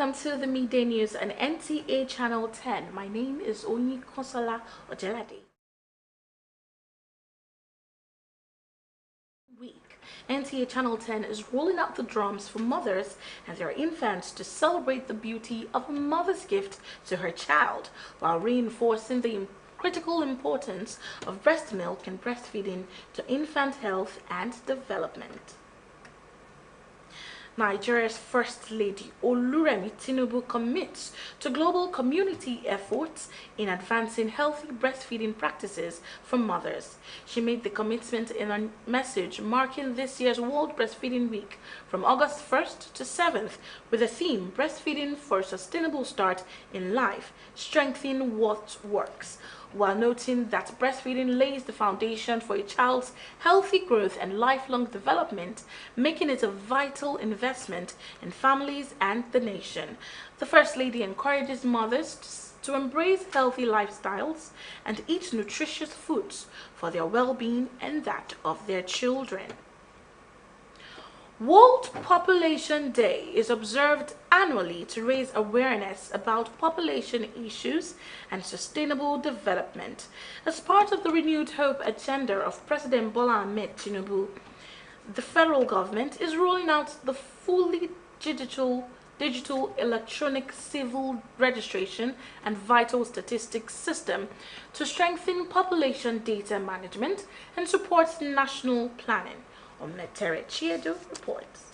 welcome to the Midday News on NTA Channel 10. My name is Oni Konsola Ojelade. Week, NTA Channel 10 is rolling out the drums for mothers and their infants to celebrate the beauty of a mother's gift to her child while reinforcing the critical importance of breast milk and breastfeeding to infant health and development. Nigeria's First Lady Oluremi Tinubu commits to global community efforts in advancing healthy breastfeeding practices for mothers. She made the commitment in a message marking this year's World Breastfeeding Week from August 1st to 7th with the theme Breastfeeding for a Sustainable Start in Life, Strengthening What Works, while noting that breastfeeding lays the foundation for a child's healthy growth and lifelong development, making it a vital investment in families and the nation. The First Lady encourages mothers to embrace healthy lifestyles and eat nutritious foods for their well-being and that of their children. World Population Day is observed annually to raise awareness about population issues and sustainable development. As part of the renewed hope agenda of President Bola Ahmed Tinubu, the federal government is rolling out the fully digital electronic civil registration and vital statistics system to strengthen population data management and support national planning. Ometere Chiedo reports.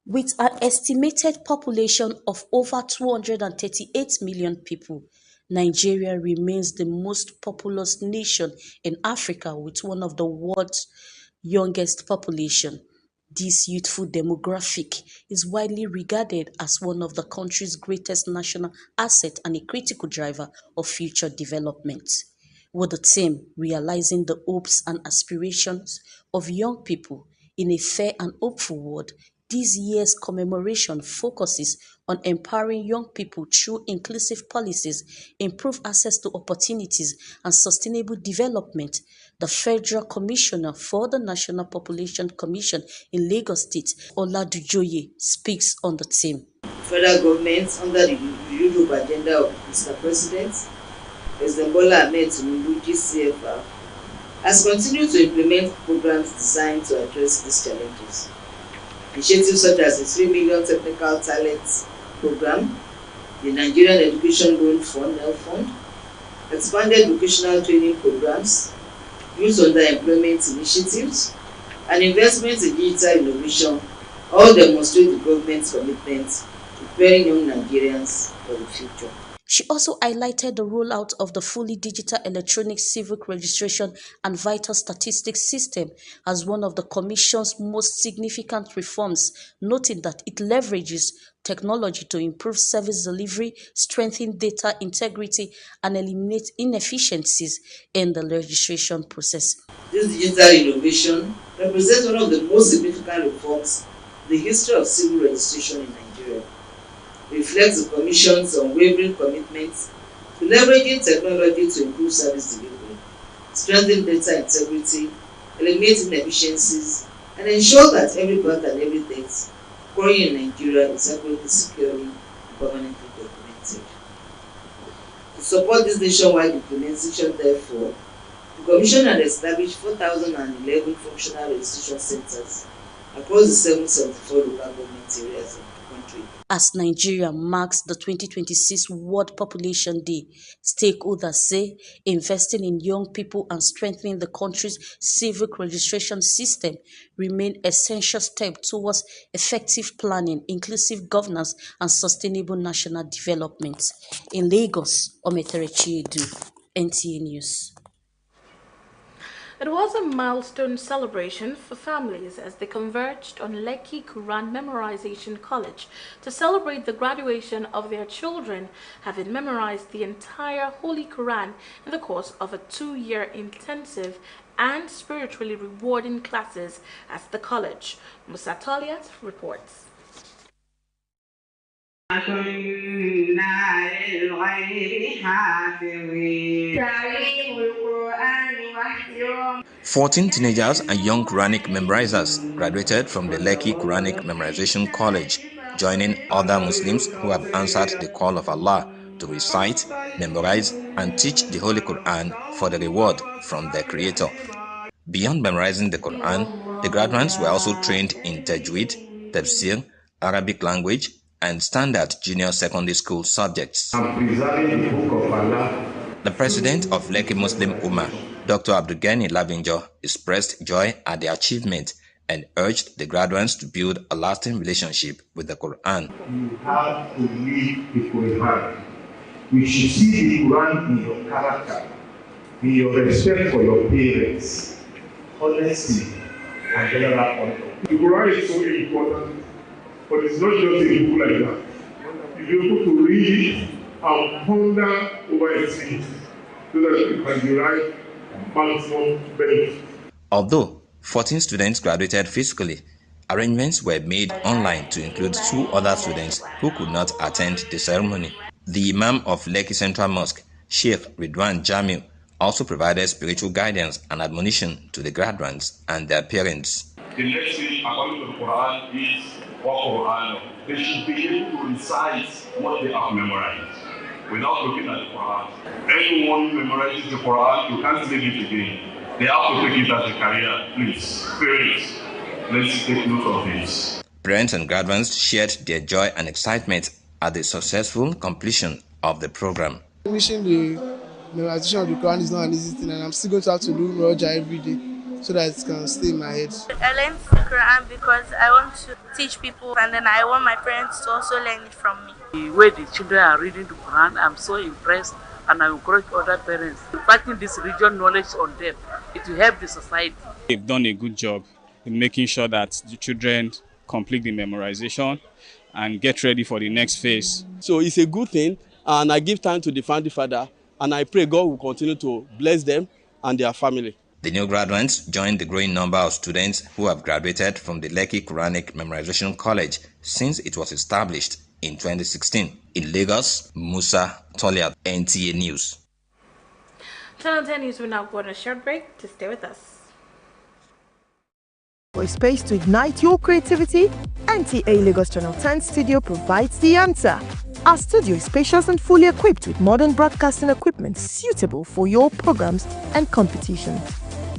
With an estimated population of over 238 million people, Nigeria remains the most populous nation in Africa with one of the world's youngest population. This youthful demographic is widely regarded as one of the country's greatest national assets and a critical driver of future development. With the theme Realizing the Hopes and Aspirations of Young People in a Fair and Hopeful World, this year's commemoration focuses on empowering young people through inclusive policies, improved access to opportunities, and sustainable development. The Federal Commissioner for the National Population Commission in Lagos State, Oladujoye, speaks on the theme. Federal government, under the renewed agenda of Mr. President, President Bola Ahmed Tinubu, GCFR, has continued to implement programs designed to address these challenges. Initiatives such as the 3 million technical talent program, the Nigerian Education Loan Fund, Fund, expanded vocational training programs, youth underemployment initiatives, and investments in digital innovation all demonstrate the government's commitment to preparing young Nigerians for the future. She also highlighted the rollout of the fully digital electronic civic registration and vital statistics system as one of the Commission's most significant reforms, noting that it leverages technology to improve service delivery, strengthen data integrity, and eliminate inefficiencies in the registration process. This digital innovation represents one of the most significant reforms in the history of civil registration in Nigeria. Reflects the Commission's unwavering commitment to leveraging technology to improve service delivery, strengthen data integrity, eliminate inefficiencies, and ensure that every birth and every death occurring in Nigeria is accurately, securely, and permanently documented. To support this nationwide implementation, therefore, the Commission had established 4,011 functional registration centers across the 774 local government areas of the country. As Nigeria marks the 2026 World Population Day, stakeholders say investing in young people and strengthening the country's civic registration system remain essential steps towards effective planning, inclusive governance, and sustainable national development. In Lagos, Ometere Chiedu, NTA News. It was a milestone celebration for families as they converged on Lekki Quran Memorization College to celebrate the graduation of their children, having memorized the entire Holy Quran in the course of a 2-year intensive and spiritually rewarding classes at the college. Musa Taliat reports. 14 teenagers and young Quranic memorizers graduated from the Lekki Quranic Memorization College, joining other Muslims who have answered the call of Allah to recite, memorize, and teach the Holy Quran for the reward from their Creator. Beyond memorizing the Quran, the graduates were also trained in Tajweed, Tafsir, Arabic language, and standard junior secondary school subjects. The president of Lekki Muslim Ummah, Dr. Abdulgani Labinjo, expressed joy at the achievement and urged the graduates to build a lasting relationship with the Quran. You have to live the Quran. You should see the Quran in your character, in your respect for your parents, honesty, and general conduct. The Quran is so important, but it's not just a book like that. If you're able to read it and ponder over it, so that you can derive maximum benefit. Although 14 students graduated physically, arrangements were made online to include 2 other students who could not attend the ceremony. The Imam of Lekki Central Mosque, Sheikh Ridwan Jamil, also provided spiritual guidance and admonition to the graduates and their parents. The next thing, according to the Quran, is what Quran. They should be able to recite what they have memorized without looking at the Quran. Anyone who memorizes the Quran, you can't leave it again. They have to take it as a career. Please, parents, let's take note of this. Parents and graduates shared their joy and excitement at the successful completion of the program. Finishing the memorization of the Quran is not an easy thing, and I'm still going to have to do Roja every day so that it can stay in my head. I learned the Quran because I want to teach people, and then I want my parents to also learn it from me. The way the children are reading the Quran, I'm so impressed, and I encourage other parents imparting this religion knowledge on them. It will help the society. They've done a good job in making sure that the children complete the memorization and get ready for the next phase. So it's a good thing, and I give time to the founding father, and I pray God will continue to bless them and their family. The new graduates joined the growing number of students who have graduated from the Lekki Quranic Memorization College since it was established in 2016. In Lagos, Musa Toliat, NTA News. Channel 10 News will now go on a short break to stay with us. For a space to ignite your creativity, NTA Lagos Channel 10 studio provides the answer. Our studio is spacious and fully equipped with modern broadcasting equipment suitable for your programs and competitions.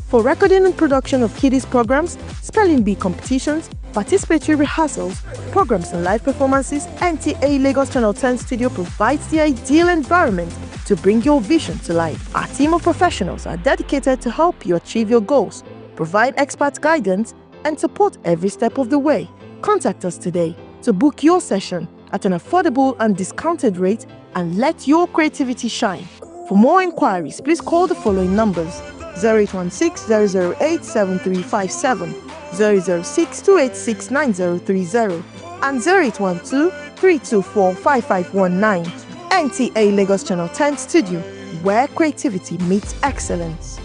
For recording and production of kiddies programs, spelling bee competitions, participatory rehearsals, programs and live performances, NTA Lagos Channel 10 studio provides the ideal environment to bring your vision to life. Our team of professionals are dedicated to help you achieve your goals, provide expert guidance, and support every step of the way. Contact us today to book your session at an affordable and discounted rate and let your creativity shine. For more inquiries, please call the following numbers: 0816-008-7357, 006-286-9030, and 0812-324-5519. NTA Lagos Channel 10 Studio, where creativity meets excellence.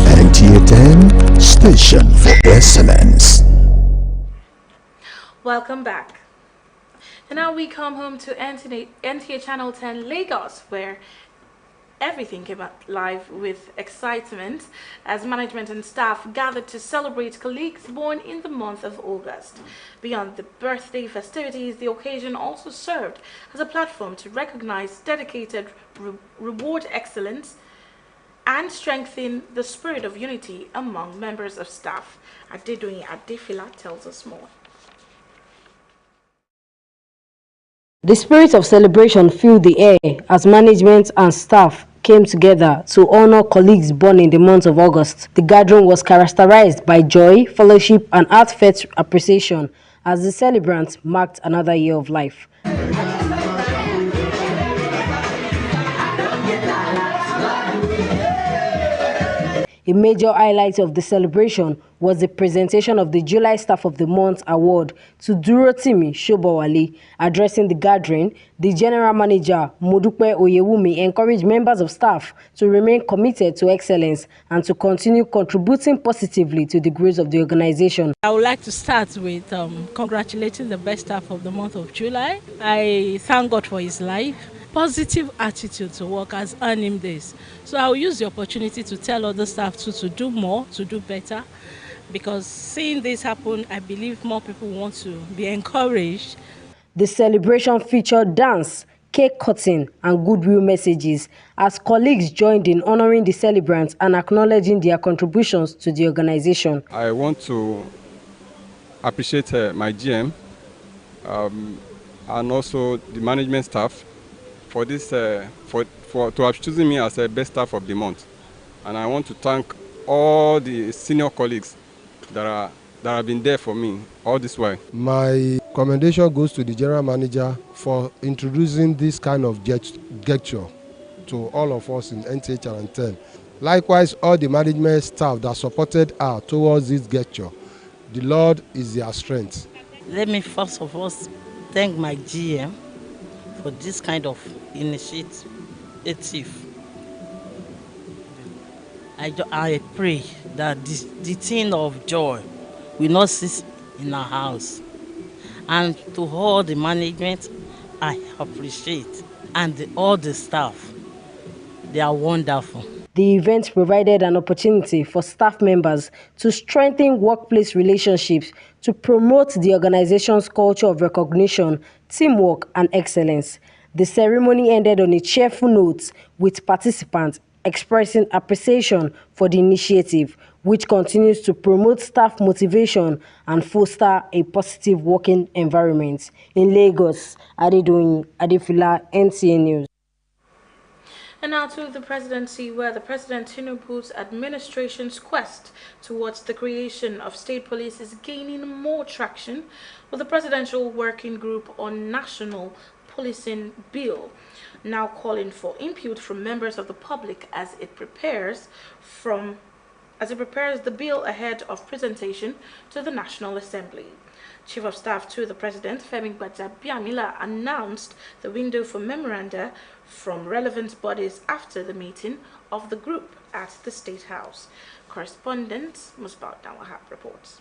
NTA 10 Station for Excellence. Welcome back. And now we come home to NTA Channel 10 Lagos, where everything came out live with excitement as management and staff gathered to celebrate colleagues born in the month of August. Beyond the birthday festivities, the occasion also served as a platform to recognize dedicated, reward excellence, and strengthen the spirit of unity among members of staff. Adedoyin Adefila tells us more. The spirit of celebration filled the air as management and staff came together to honor colleagues born in the month of August. The gathering was characterized by joy, fellowship, and heartfelt appreciation as the celebrants marked another year of life. A major highlight of the celebration was the presentation of the July Staff of the Month Award to Durotimi Shobowale. Addressing the gathering, the General Manager, Modupe Oyewumi, encouraged members of staff to remain committed to excellence and to continue contributing positively to the growth of the organization. I would like to start with congratulating the best staff of the month of July. I thank God for his life, positive attitude to work has earned him this. So I will use the opportunity to tell other staff to do more, to do better, because seeing this happen, I believe more people want to be encouraged. The celebration featured dance, cake cutting, and goodwill messages as colleagues joined in honoring the celebrants and acknowledging their contributions to the organization. I want to appreciate my GM and also the management staff for this to have chosen me as the best staff of the month. And I want to thank all the senior colleagues that have been there for me all this while. My commendation goes to the general manager for introducing this kind of gesture to all of us in NTH and 10. Likewise, all the management staff that supported her towards this gesture. The Lord is their strength. Let me first of all thank my GM for this kind of initiative. I pray that the thing of joy will not cease in our house. And to all the management, I appreciate, and all the staff, they are wonderful. The event provided an opportunity for staff members to strengthen workplace relationships to promote the organization's culture of recognition, teamwork, and excellence. The ceremony ended on a cheerful note, with participants expressing appreciation for the initiative, which continues to promote staff motivation and foster a positive working environment. In Lagos, Adedoyin Adefila, NTA News. And now to the presidency, where the President Tinubu's administration's quest towards the creation of state police is gaining more traction, with the Presidential Working Group on National Policing Bill now calling for input from members of the public as it prepares the bill ahead of presentation to the National Assembly. Chief of Staff to the President, Femi Gbajabiamila, announced the window for memoranda from relevant bodies after the meeting of the group at the State House. Correspondent Musbaut Dawahab reports.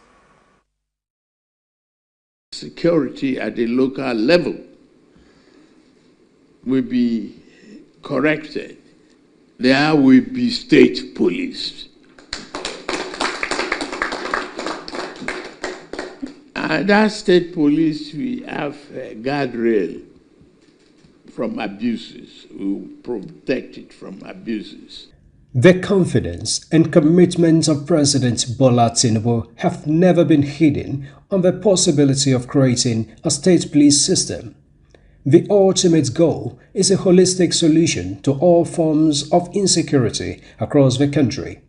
Security at the local level will be corrected. There will be state police. That state police will have a guardrail from abuses, will protect it from abuses. The confidence and commitment of President Bola Tinubu have never been hidden on the possibility of creating a state police system. The ultimate goal is a holistic solution to all forms of insecurity across the country.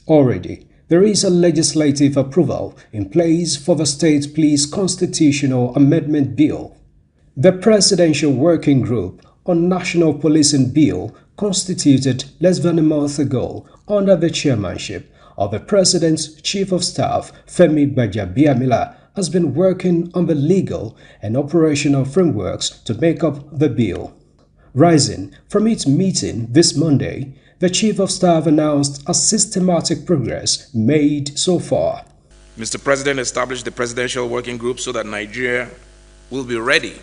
Already, there is a legislative approval in place for the State Police Constitutional Amendment Bill. The Presidential Working Group on National Policing Bill, constituted less than a month ago under the chairmanship of the President's Chief of Staff, Femi Gbajabiamila, has been working on the legal and operational frameworks to make up the bill. Rising from its meeting this Monday, the Chief of Staff announced a systematic progress made so far. Mr. President established the Presidential Working Group so that Nigeria will be ready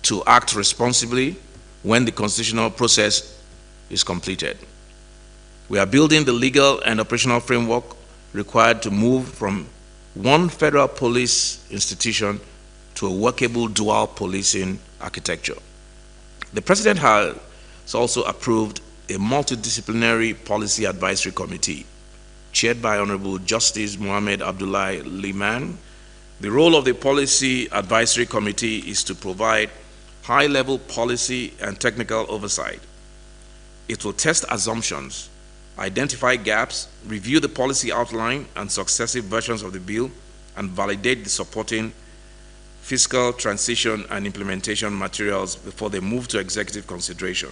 to act responsibly when the constitutional process is completed. We are building the legal and operational framework required to move from one federal police institution to a workable dual policing architecture. The President has also approved a multidisciplinary policy advisory committee chaired by Honorable Justice Mohammed Abdullahi Liman. The role of the policy advisory committee is to provide high-level policy and technical oversight. It will test assumptions, identify gaps, review the policy outline and successive versions of the bill, and validate the supporting fiscal transition and implementation materials before they move to executive consideration.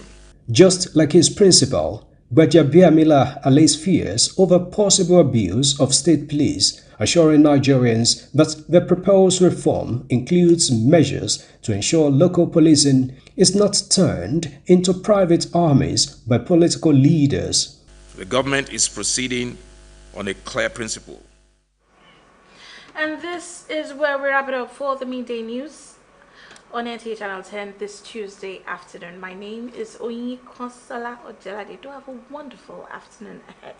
Just like his principal, Gbajabiamila allays fears over possible abuse of state police, assuring Nigerians that the proposed reform includes measures to ensure local policing is not turned into private armies by political leaders. The government is proceeding on a clear principle. And this is where we wrap it up for the midday news. on NTA Channel 10 this Tuesday afternoon. My name is Oyi Konsala Ojelade. Do have a wonderful afternoon ahead.